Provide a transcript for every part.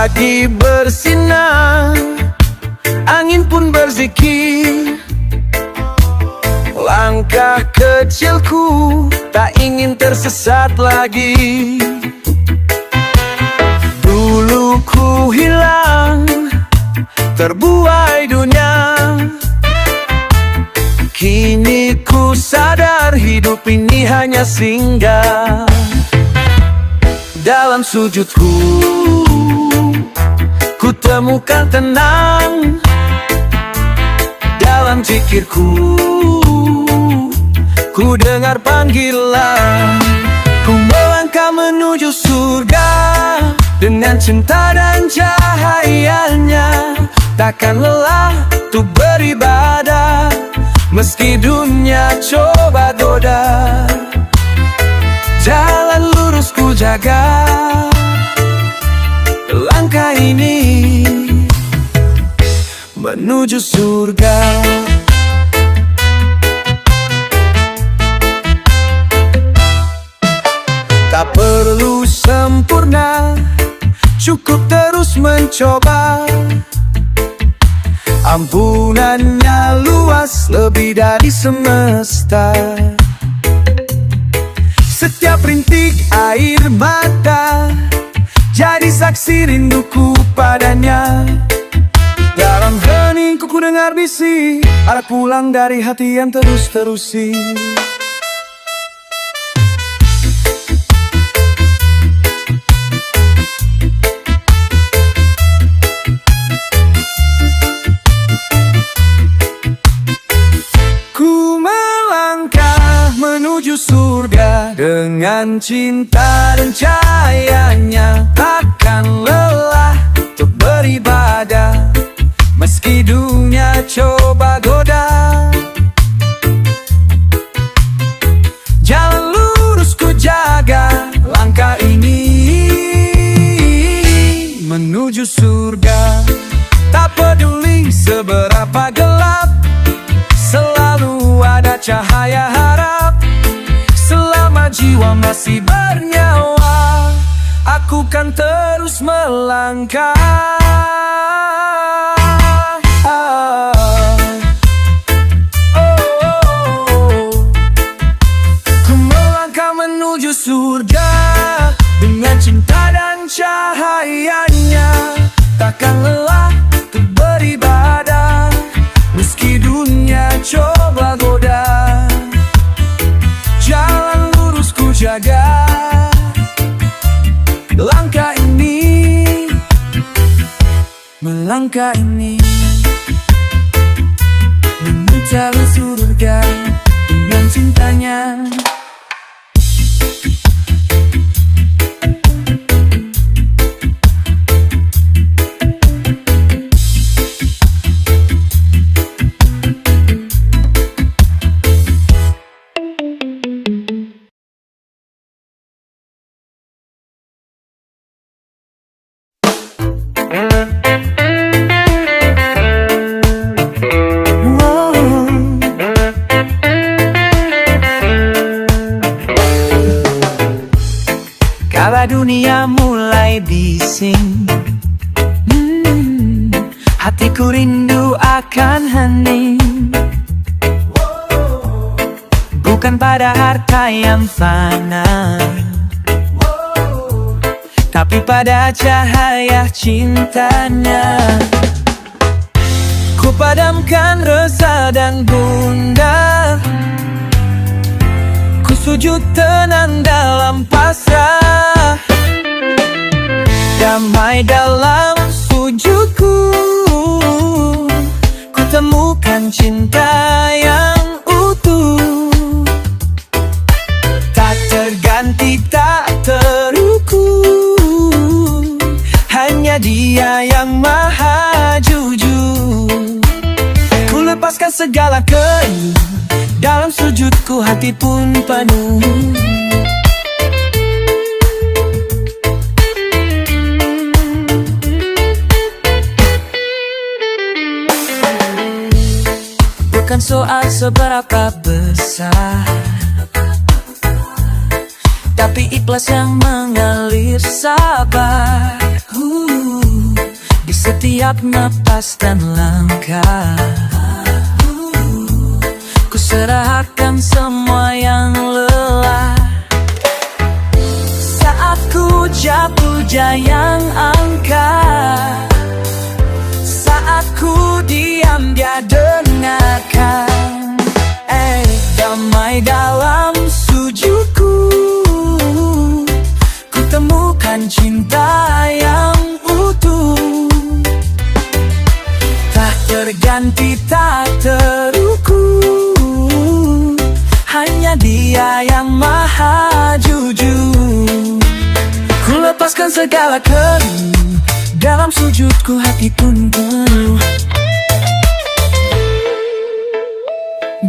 Pagi bersinar, angin pun berzikir. Langkah kecilku tak ingin tersesat lagi. Dulu ku hilang, terbuai dunia. Kini ku sadar hidup ini hanya singgah. Dalam sujudku ku temukan tenang. Dalam zikirku ku dengar panggilan. Ku melangkah menuju surga dengan cinta dan cahayanya. Takkan lelah untuk beribadah meski dunia coba goda. Jalan lurus ku jaga, langkah ini menuju surga. Tak perlu sempurna, cukup terus mencoba. Ampunannya luas, lebih dari semesta. Setiap rintik air mata jadi saksi rinduku padanya. Dalam heningku ku dengar bisik, arah pulang dari hati yang terus-terusi. Menuju surga dengan cinta dan cahayanya. Takkan lelah untuk beribadah meski dunia coba goda. Jalan lurus ku jaga, langkah ini menuju surga. Tak peduli seberapa gelap, selalu ada cahaya harap. Selama jiwa masih bernyawa, aku kan terus melangkah. Ku melangkah menuju surga dengan cinta dan cahayanya. Takkan lelah untuk beribadah meski dunia coba goda. Jalan lurus ku jaga, langkah ini, melangkah ini menuju surga dengan cintanya. Kala dunia mulai bising, hatiku rindu akan hening. Bukan pada harta yang fana, tapi pada cahaya cintanya. Ku padamkan resah dan gundah, ku sujud tenang dalam pasrah. Damai dalam sujudku, ku temukan cinta yang utuh. Tak terganti, tak terukur, hanya Dia yang maha jujur. Ku lepaskan segala keluh, dalam sujudku hati pun penuh. Bukan soal seberapa besar, tapi ikhlas yang mengalir sabar. setiap napas dan langkah. Ku serahkan semua yang lelah. Saat ku puja yang angkat, saat ku diam dia dengarkan. Damai dalam sujudku, ku temukan cinta yang utuh. Tak terganti, tak terukur, hanya dia yang maha jujur. Ku lepaskan segala keruh, dalam sujudku hati pun penuh.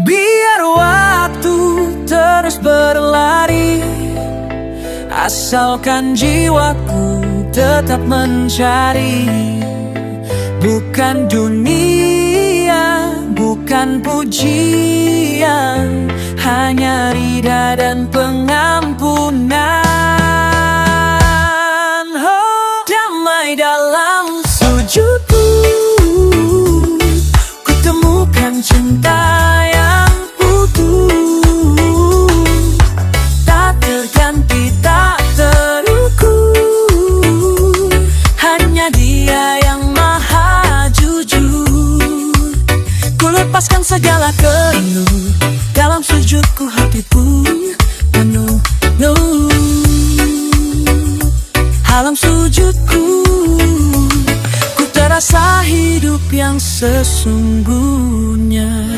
Biar waktu terus berlari, asalkan jiwaku tetap mencari. Bukan dunia, bukan pujian, hanya ridha dan pengampunan. Oh, damai dalam sujudku, ku temukan cinta yang utuh. Tak terganti, tak terukur, hanya dia yang maha jujur. Ku lepaskan segala keluh, dalam sujudku hati pun penuh. Dalam sujudku, ku terasa hidup yang sesungguhnya.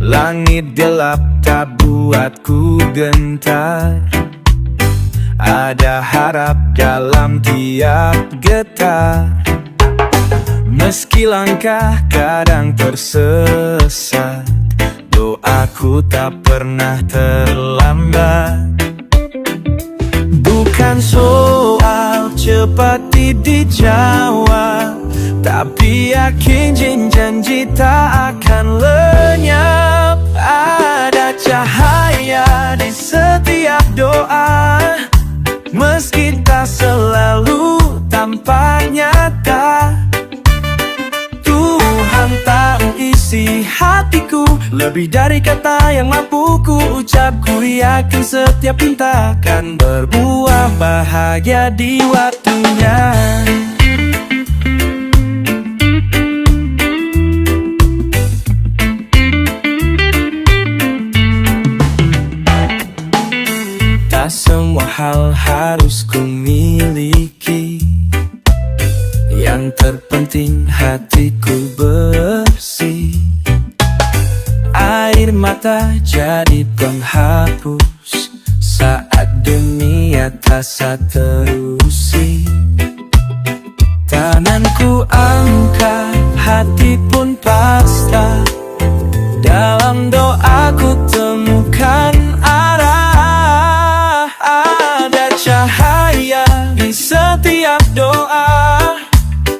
Langit gelap tak buatku gentar, ada harap dalam tiap getar. Meski langkah kadang tersesat, doaku tak pernah terlambat. Bukan soal cepat dijawab, tapi yakin janji tak akan lenyap. Ada cahaya di setiap doa, meski tak selalu tampak nyata. Tuhan tahu isi hatiku, lebih dari kata yang mampu ku ucap. Ku yakin setiap pinta akan berbuah bahagia di waktunya. Tak semua hal harus ku miliki, yang terpenting hatiku bersih. Air mata jadi penghapus saat dunia terasa terusi. Tanganku angkat, hati pun pasrah, dalam doaku temukan arah. Ada cahaya di setiap doa,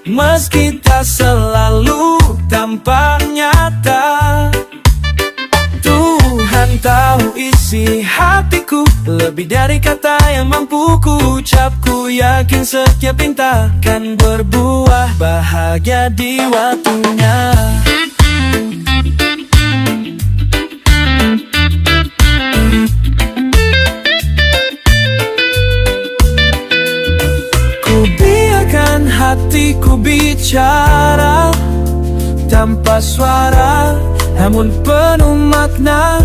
meski tak selalu tampak nyata. Tuhan tahu isi hatiku, lebih dari kata yang mampu ku ucap. Ku yakin setiap pinta akan berbuah bahagia di waktunya. Ku biarkan hatiku bicara tanpa suara, namun penuh makna.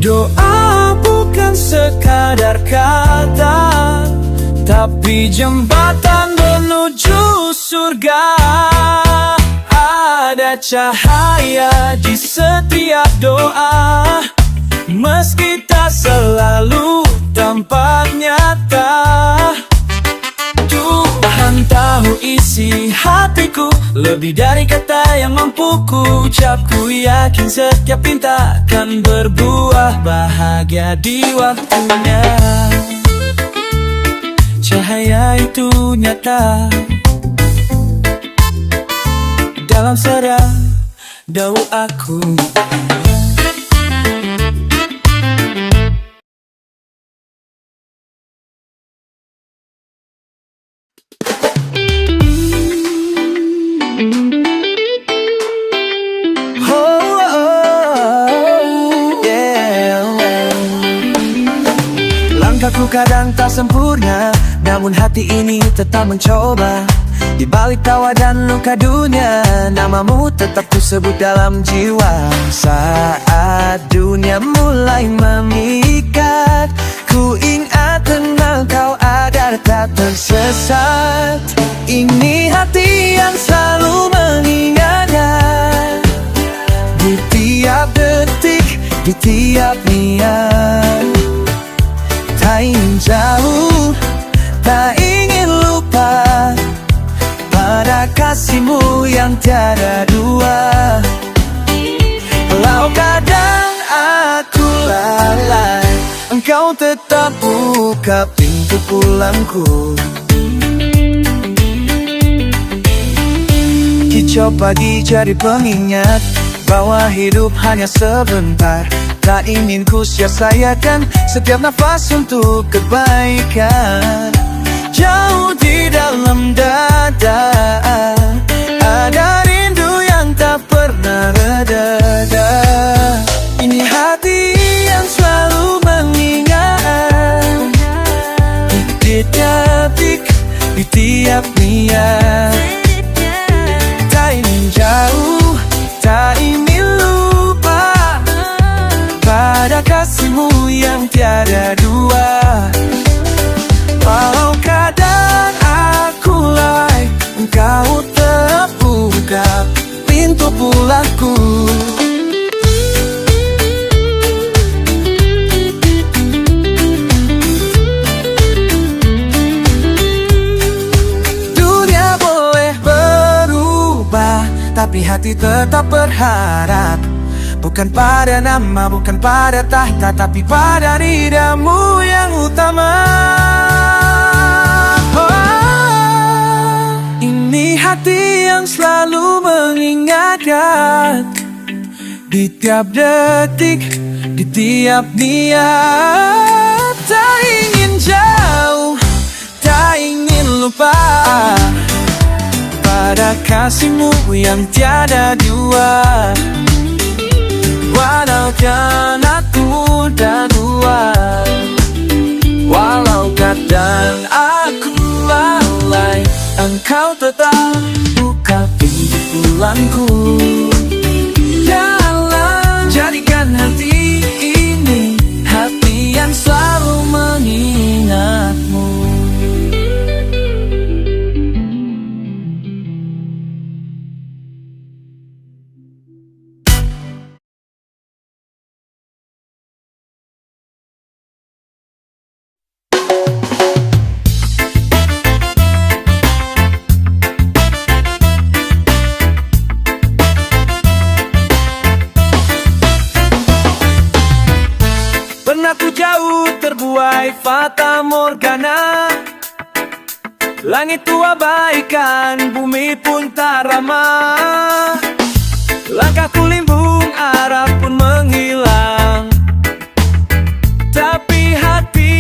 Doa bukan sekadar kata, tapi jembatan menuju surga. Ada cahaya di setiap doa, meski tak selalu tampak nyata. Tuhan tahu isi isi hatiku, lebih dari kata yang mampu ku ucap. Ku yakin setiap pinta akan berbuah bahagia di waktunya. Cahaya itu nyata dalam daun aku. Langkahku kadang tak sempurna, namun hati ini tetap mencoba. Di balik tawa dan luka dunia, namamu tetap ku sebut dalam jiwa. Saat dunia mulai memikat, ku ingat tenang kau agar tak tersesat. Ini hati yang selalu mengingatnya, di tiap detik, di tiap niat. Tak ingin jauh, tak ingin lupa pada kasihmu yang tiada dua. Walau kadang aku lalai, engkau tetap buka pintu pulangku. Kicau pagi jadi pengingat bahwa hidup hanya sebentar. Tak ingin ku sia-siakan setiap nafas untuk kebaikan. Jauh di dalam dada ada rindu yang tak pernah reda. Ini hati yang selalu mengingat, di tiap detik, di tiap niat. Tak ingin jauh, tak ingin lupa pada kasihmu yang tiada dua. Walau kadang aku lalai, engkau tetap buka pintu pulangku. Dunia boleh berubah, tapi hati tetap berharap. Bukan pada nama, bukan pada tahta, tapi pada ridamu yang utama. Ini hati yang selalu mengingatkan, di tiap detik, di tiap niat. Tak ingin jauh, tak ingin lupa pada kasihmu yang tiada dua. Walau kan aku dan dua, walau kadang aku lalai, engkau tetap buka pintu pulangku. Jalan, jadikan hati ini hati yang selalu mengingatmu. Aku jauh terbuai fata morgana, langit tua abaikan, bumi pun tak ramah. Langkahku limbung, arah pun menghilang, tapi hati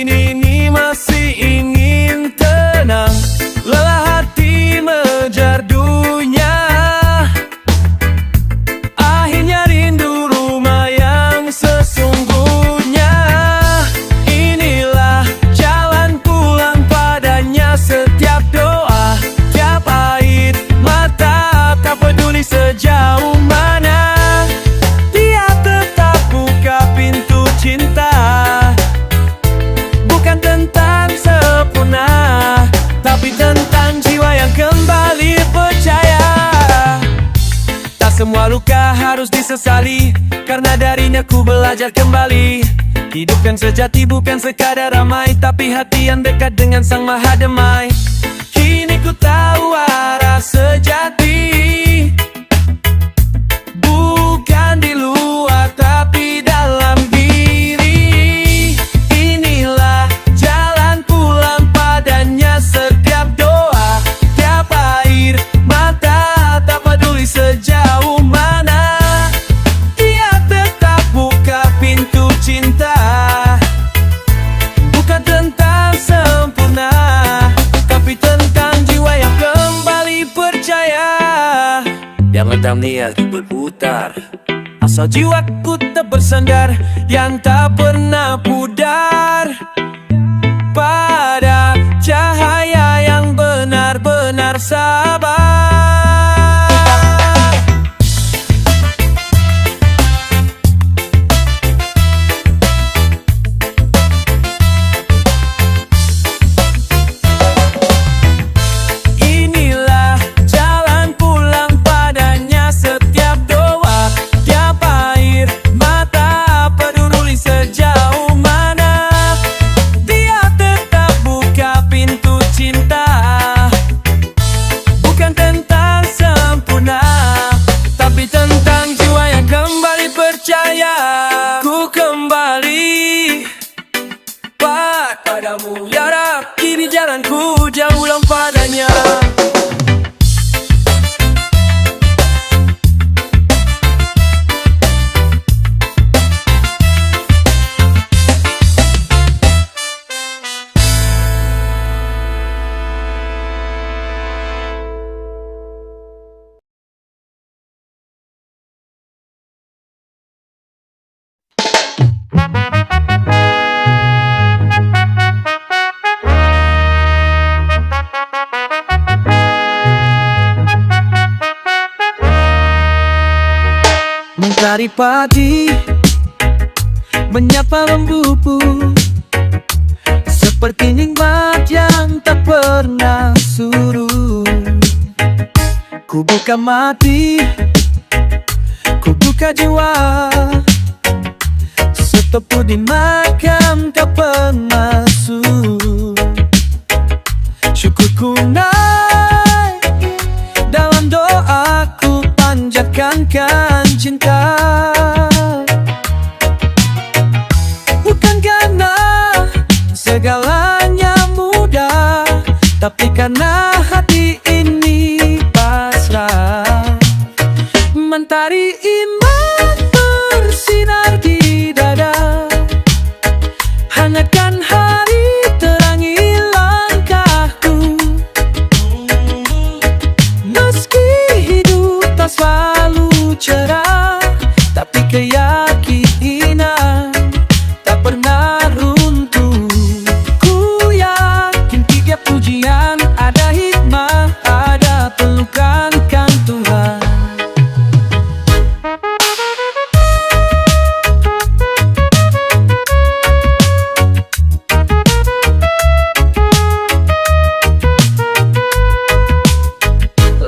ini masih ingin tenang. Lelah hati mengejar dunia, akhirnya rindu rumah yang sesungguhnya. Setiap doa, tiap air mata, tak peduli sejauh mana, dia tetap buka pintu cinta. Bukan tentang sempurna, tapi tentang jiwa yang kembali percaya. Tak semua luka harus disesali, karena darinya ku belajar kembali. Hidup yang sejati bukan sekadar ramai, tapi hati yang dekat dengan Sang Maha Damai. Kini kini ku tahu arah sejati, bukan di luar tapi dalam diri. Inilah jalan pulang padanya, setiap doa, tiap air mata, tak peduli sejauh mana, dia tetap buka pintu cinta. Bukan tentang sempurna, tapi tentang jiwa yang kembali percaya. Yang dalam niat berputar, asal jiwaku tetap bersandar, yang tak pernah pudar pada cahaya yang benar-benar sabar. Inilah jalan pulang padanya, setiap doa, tiap air mata, peduli sejauh mana, dia tetap buka pintu cinta. Bukan tentang sempurna, tapi tentang jiwa yang kembali percaya. Ku kembali padamu, ya Rab, kini jalanku jauh pulang padanya. Mentari pagi menyapa lembubu, seperti nikmat yang tak pernah surut. Ku buka mati, ku buka jiwa, setepu di makam tak pernah masuk. Syukurku naik dalam doaku, panjatkan cinta. Bukan karena segalanya mudah, tapi karena hati ini pasrah. Mentari iman bersinar di dada, hangatkan hari, terangi langkahku. Meski hidup tak selalu cerah, tapi keyakinan tak pernah runtuh. Ku yakin tiap pujian ada hikmah, ada pelukan kan Tuhan.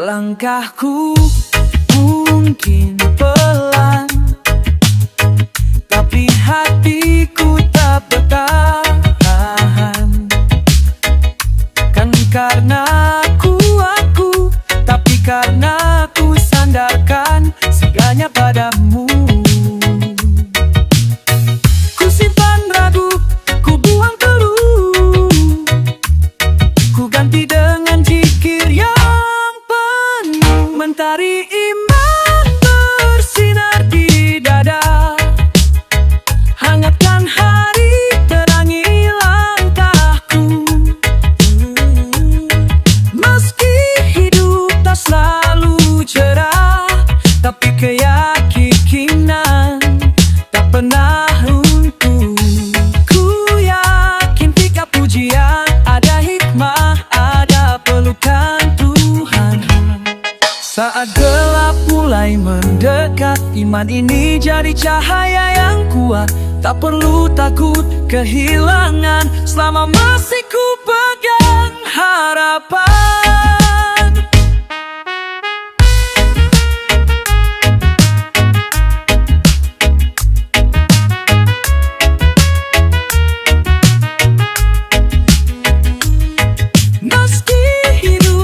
Langkahku mungkin pelan, tapi hatiku tak bertahan. Kan karena aku, tapi karena ku sandarkan segalanya padamu. Ku simpan ragu, ku buang keluh, ku ganti dengan zikir yang penuh. Mentari iman bersinar di dada, hangatkan hari, terangi langkahku. Meski hidup tak selalu cerah, tapi keyakinan tak pernah runtuh. Ku yakin tiap pujian ada hikmah, ada pelukan Tuhan. Saat gelap mulai mendekat, iman ini jadi cahaya yang kuat. Tak perlu takut kehilangan, selama masih ku pegang harapan. Meski hidup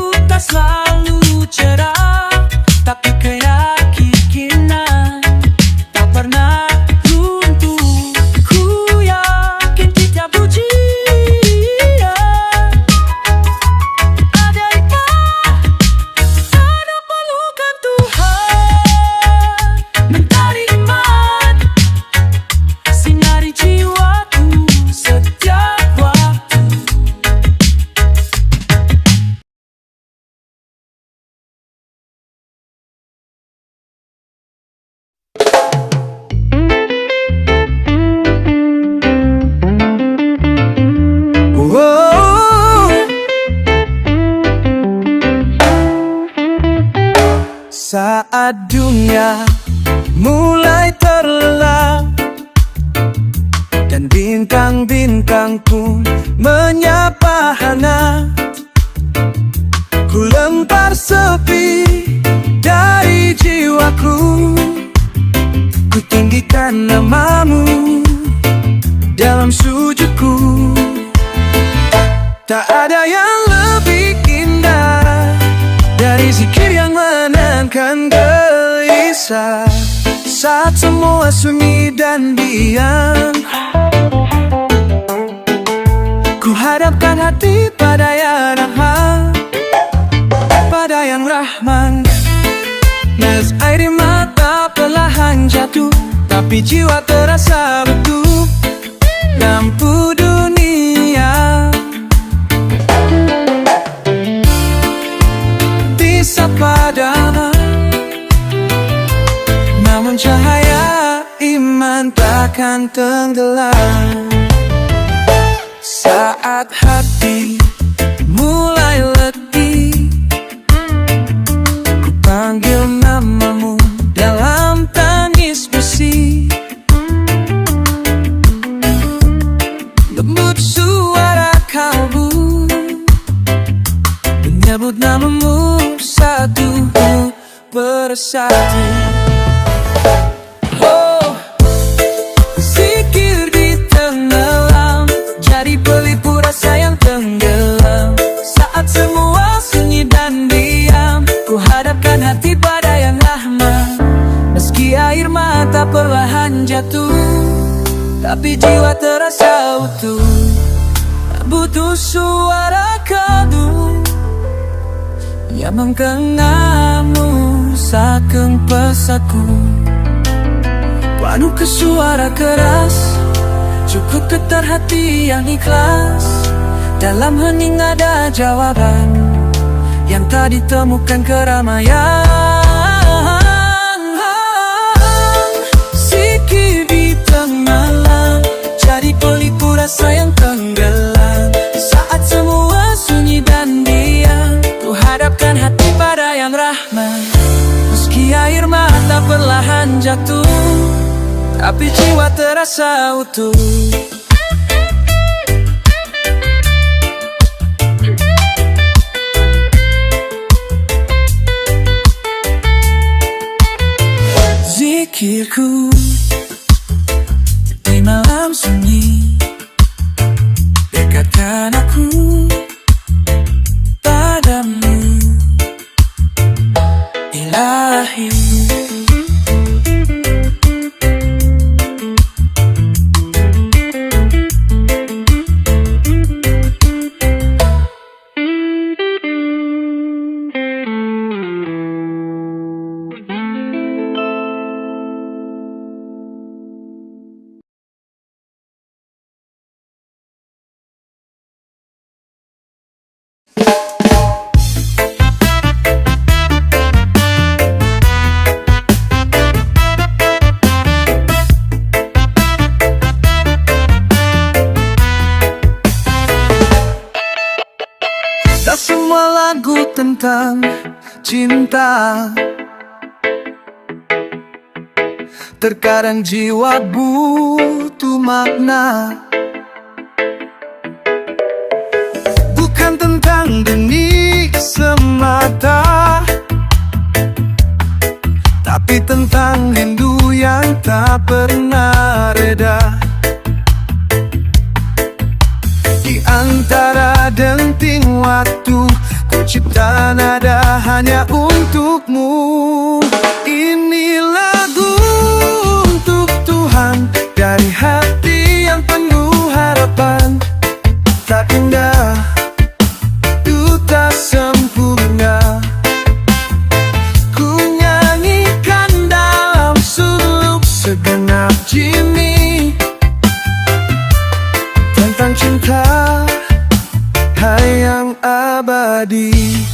Saat dunia mulai terlelap dan bintang-bintang pun menyapa hangat, ku lempar sepi dari jiwaku, ku tinggikan namamu dalam sujudku. Tak ada yang lebih indah dari zikir yang menenangkan gelisah saat semua sunyi dan diam. Ku hadapkan hati pada yang rahman, pada yang rahman. Nes air di mata perlahan jatuh, tapi jiwa terasa utuh. Lampu dunia bisa padam, namun cahaya iman takkan tenggelam. Saat hati mulai letih, ku panggil namamu dalam tangis besi. Lembut suara kalbu menyebut namamu satu persatu. Oh, zikir di tenggelam, jadi pelipur rasa yang tenggelam. Saat semua sunyi dan diam, ku hadapkan hati pada yang rahman. Meski air mata perlahan jatuh, tapi jiwa terasa utuh. Butuh suara kaldu yang mengkengamu saking pesatku. Panu ke suara keras, cukup getar hati yang ikhlas. Dalam hening ada jawaban yang tak ditemukan keramaian. Zikir di tengah malam, jadi pelipur rasa yang tenggelam. Saat semua sunyi dan diam, ku hadapkan hati pada yang rahman. Meski air mata perlahan jatuh, tapi jiwa terasa utuh. Zikirku di malam sunyi, dekatkan aku padamu, Ilahi. Tak semua lagu tentang cinta, terkadang jiwa butuh makna. Bukan tentang deni semata, tapi tentang rindu yang tak pernah reda. Di antara denting waktu, ku cipta nada hanya untukmu. Ini lagu untuk Tuhan, dari hati yang penuh harapan. Tak indah, itu tak sempurna, ku nyanyikan dalam suluk segenap jimi tentang cinta yang abadi.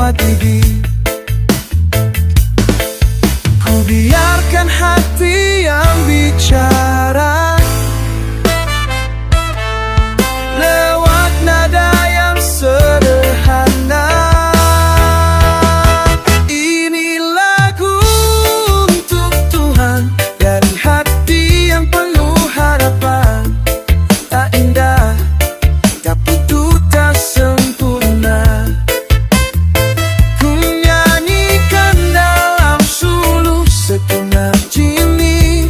lewat gigi. Ku biarkan hati yang bicara lewat nada yang sederhana. Ini lagu untuk Tuhan dari hati yang penuh harapan. Tak indah, tapi itu tak sempurna. Ku nyanyikan dalam suluk segenap jini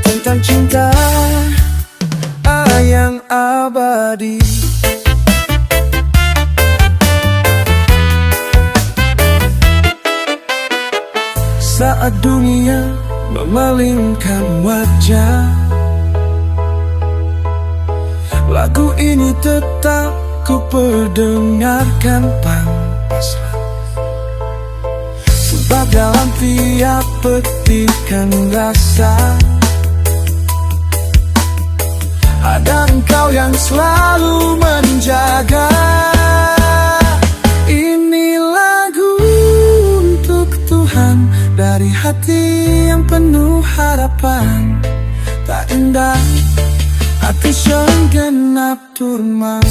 tentang cinta yang abadi. Saat dunia memalingkan wajah, lagu ini tetap ku perdengarkan tanpa. Sebab dalam tiap petikan rasa ada Engkau yang selalu menjaga. Ini lagu untuk Tuhan dari hati yang penuh harapan. Tak indah, hati segenap turma.